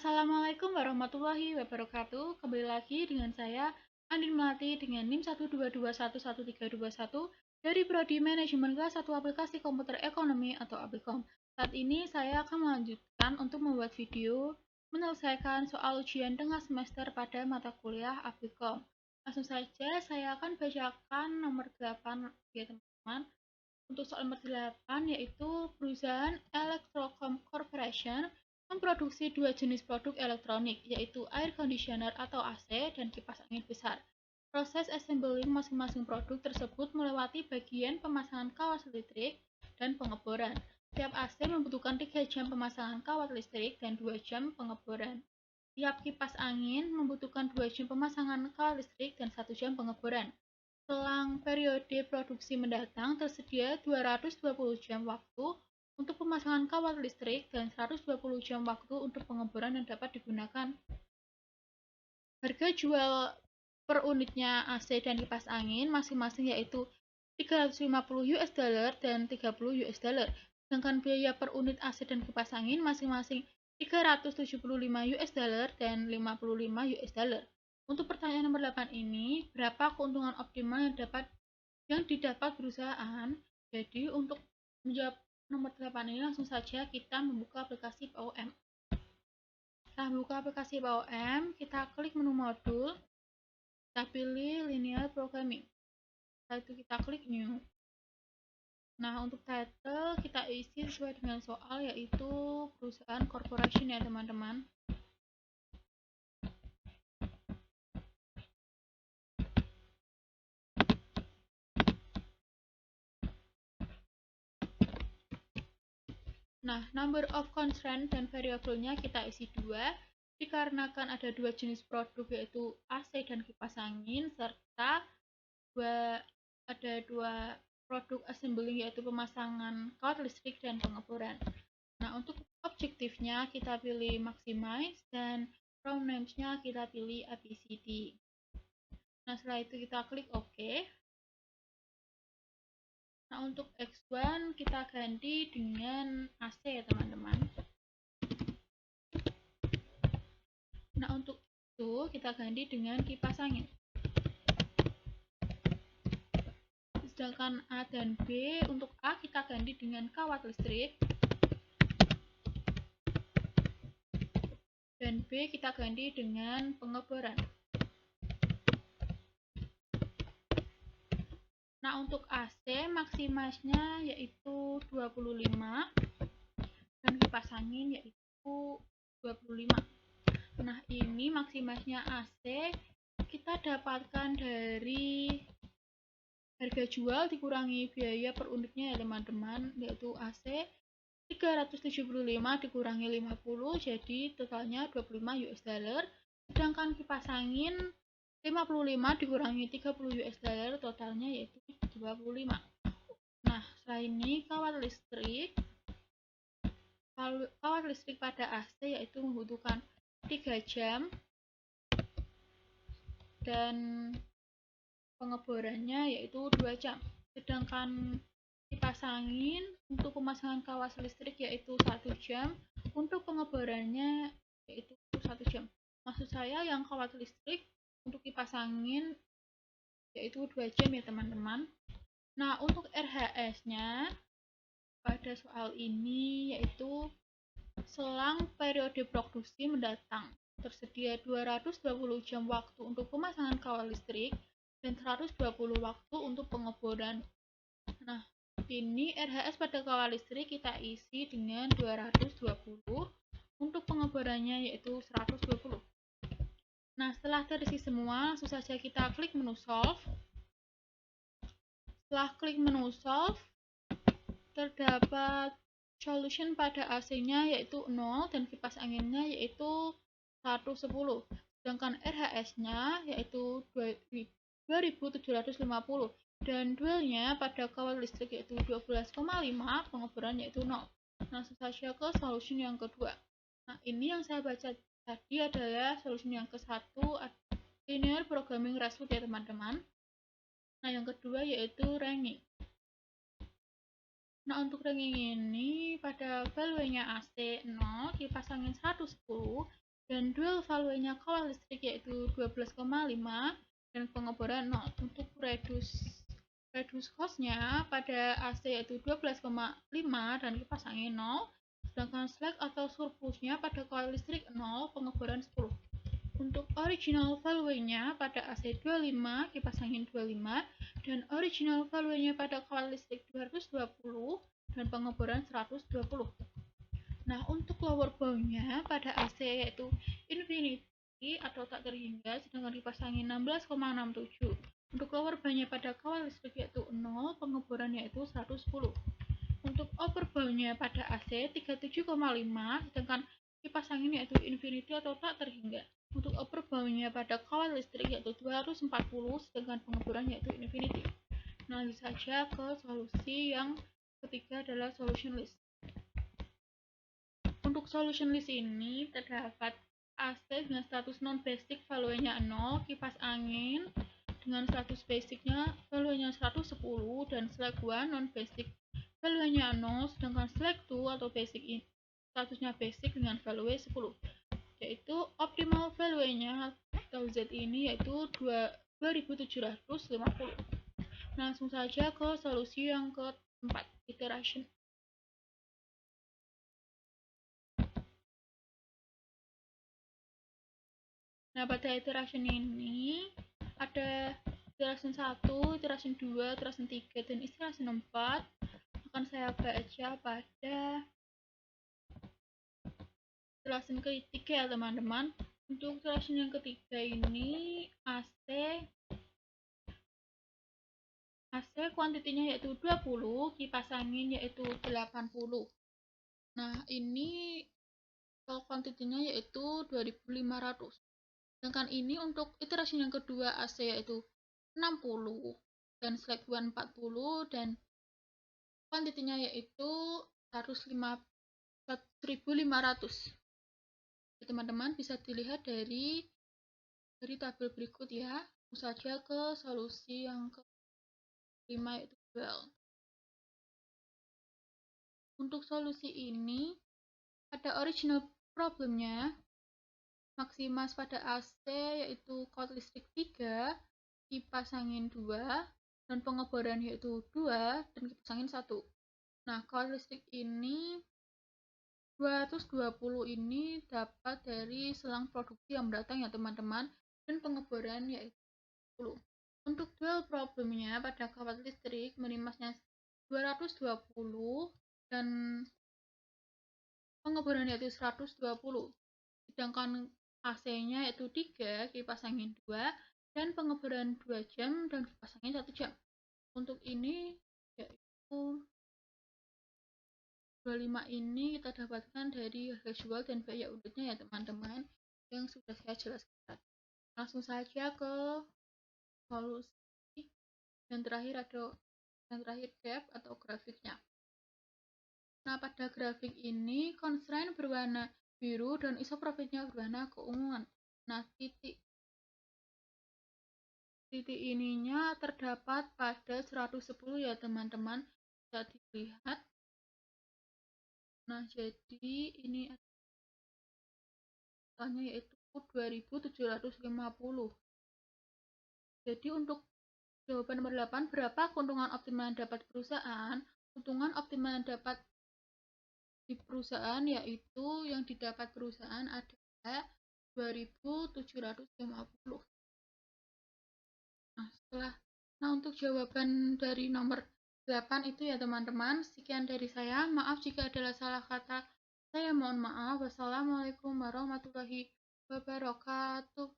Assalamualaikum warahmatullahi wabarakatuh. Kembali lagi dengan saya Andin Melati dengan NIM 122111321 dari Prodi Manajemen Kelas 1 Aplikasi Komputer Ekonomi atau Aplicom. Saat ini saya akan melanjutkan untuk membuat video menyelesaikan soal ujian tengah semester pada mata kuliah Aplicom. Langsung saja saya akan bacakan nomor 8 ya teman-teman. Untuk soal nomor 8 yaitu perusahaan Electrocom Corporation memproduksi dua jenis produk elektronik, yaitu air conditioner atau AC dan kipas angin besar. Proses assembling masing-masing produk tersebut melewati bagian pemasangan kawat listrik dan pengeboran. Tiap AC membutuhkan 3 jam pemasangan kawat listrik dan 2 jam pengeboran. Tiap kipas angin membutuhkan 2 jam pemasangan kawat listrik dan 1 jam pengeboran. Selang periode produksi mendatang, tersedia 220 jam waktu untuk pemasangan kawat listrik dan 120 jam waktu untuk pengeboran yang dapat digunakan. Harga jual per unitnya AC dan kipas angin masing-masing yaitu 350 US dollar dan 30 US dollar. Sedangkan biaya per unit AC dan kipas angin masing-masing 375 US dollar dan 55 US dollar. Untuk pertanyaan nomor 8 ini, berapa keuntungan optimal yang didapat perusahaan? Jadi untuk menjawab nomor 8 ini langsung saja kita membuka aplikasi POM. Setelah buka aplikasi POM, kita klik menu modul, kita pilih linear programming. Setelah itu kita klik new. Nah, untuk title kita isi sesuai dengan soal, yaitu perusahaan corporation ya teman-teman. Nah, number of constraint dan variabelnya kita isi 2, dikarenakan ada 2 jenis produk yaitu AC dan kipas angin, serta ada 2 produk assembling yaitu pemasangan kawat listrik dan pengeboran. Nah, untuk objektifnya kita pilih maximize dan from names-nya kita pilih ABCD. Nah, setelah itu kita klik OK. Nah, untuk X1 kita ganti dengan AC ya teman-teman. Nah, untuk itu kita ganti dengan kipas angin. Sedangkan A dan B, untuk A kita ganti dengan kawat listrik. Dan B kita ganti dengan pengeboran. Nah, untuk AC maksimasnya yaitu 25 dan kipas angin yaitu 25. Nah, ini maksimasnya AC kita dapatkan dari harga jual dikurangi biaya per unitnya ya teman-teman, yaitu AC 375 dikurangi 50 jadi totalnya 25 US dollar. Sedangkan kipas angin 55 dikurangi 30 US dollar totalnya yaitu 25. Nah, setelah ini kawat listrik pada AC yaitu membutuhkan 3 jam dan pengeborannya yaitu 2 jam. Sedangkan kipas angin untuk pemasangan kawat listrik yaitu 1 jam, untuk pengeborannya yaitu 1 jam. Maksud saya yang kawat listrik untuk kipas angin yaitu 2 jam ya teman-teman. Nah, untuk RHS-nya pada soal ini yaitu selang periode produksi mendatang tersedia 220 jam waktu untuk pemasangan kawat listrik dan 120 waktu untuk pengeboran. Nah, ini RHS pada kawat listrik kita isi dengan 220, untuk pengeborannya yaitu 120. Nah, setelah terisi semua, langsung saja kita klik menu solve. Setelah klik menu solve, terdapat solution pada AC-nya yaitu 0 dan kipas anginnya yaitu 110. Sedangkan RHS-nya yaitu 2750 dan dualnya pada kawat listrik yaitu 12,5, pengeboran yaitu 0. Langsung saja ke solution yang kedua. Nah, ini yang saya baca tadi adalah solution yang ke-1 linear programming result ya teman-teman. Nah, yang kedua yaitu ranking. Nah, untuk ranking ini pada value-nya AC 0, kipas angin 110, dan dual value-nya kawat listrik yaitu 12,5 dan pengeboran 0. Untuk reduce cost-nya pada AC yaitu 12,5 dan kipas angin 0, sedangkan slack atau surplusnya pada kawat listrik 0, pengeboran 10. Untuk original value-nya pada AC 25, kipas angin 25, dan original value-nya pada kawat listrik 220 dan pengeboran 120. Nah, untuk lower bound-nya pada AC yaitu infinity atau tak terhingga, sedangkan kipas angin 16,67. Untuk lower bound-nya pada kawat listrik yaitu 0, pengeboran yaitu 110. Untuk upper bound-nya pada AC 37,5, sedangkan kipas angin yaitu infinity atau tak terhingga. Untuk upper bound-nya pada kawat listrik yaitu 240, sedangkan pengeboran yaitu infinity. Nah, lanjut saja ke solusi yang ketiga adalah solution list. Untuk solution list ini terdapat AC dengan status non-basic value-nya 0, kipas angin dengan status basicnya value-nya 110, dan slack 1 non-basic value-nya 0, sedangkan slack 2 atau basic ini statusnya basic dengan value 10, yaitu optimal value-nya atau Z ini yaitu 2750. Langsung saja ke solusi yang keempat, iteration. Nah, pada iteration ini ada iteration 1, iteration 2, iteration 3, dan iteration 4 akan saya baca pada iteration ketiga ya teman-teman. Untuk iteration yang ketiga ini AC kuantitinya yaitu 20, kipas angin yaitu 80. Nah, ini kuantitinya yaitu 2500. Sedangkan ini untuk iterasi yang kedua AC yaitu 60 dan slack 1 40 dan kuantitinya yaitu 1500. Teman-teman bisa dilihat dari tabel berikut ya. Langsung saja ke solusi yang kelima yaitu dual. Untuk solusi ini pada original problemnya maksimas pada AC yaitu kawat listrik 3, kipas angin 2, dan pengeboran yaitu 2, dan kipas angin 1. Nah, kawat listrik ini 220 ini dapat dari selang produksi yang datang ya teman-teman, dan pengeboran yaitu 10. Untuk dual problemnya pada kawat listrik minimasnya 220 dan pengeboran yaitu 120. Sedangkan AC-nya yaitu 3, kipas angin 2, dan pengeboran 2 jam dan kipas angin 1 jam. Untuk ini yaitu 25 ini kita dapatkan dari harga jual dan biaya unitnya ya teman-teman yang sudah saya jelaskan. Langsung saja ke solusi yang terakhir gap atau grafiknya. Nah, pada grafik ini constraint berwarna biru dan isoprofitnya berwarna keunguan. Nah, titik ininya terdapat pada 110 ya teman-teman, bisa dilihat. Nah, jadi ini adalah yaitu 2750. Jadi untuk jawaban nomor 8, berapa keuntungan optimal yang dapat perusahaan? Keuntungan optimal yang dapat di perusahaan yaitu yang didapat perusahaan adalah 2750. Nah, untuk jawaban dari nomor 8 itu ya teman-teman. Sekian dari saya. Maaf jika adalah salah kata. Saya mohon maaf. Wassalamualaikum warahmatullahi wabarakatuh.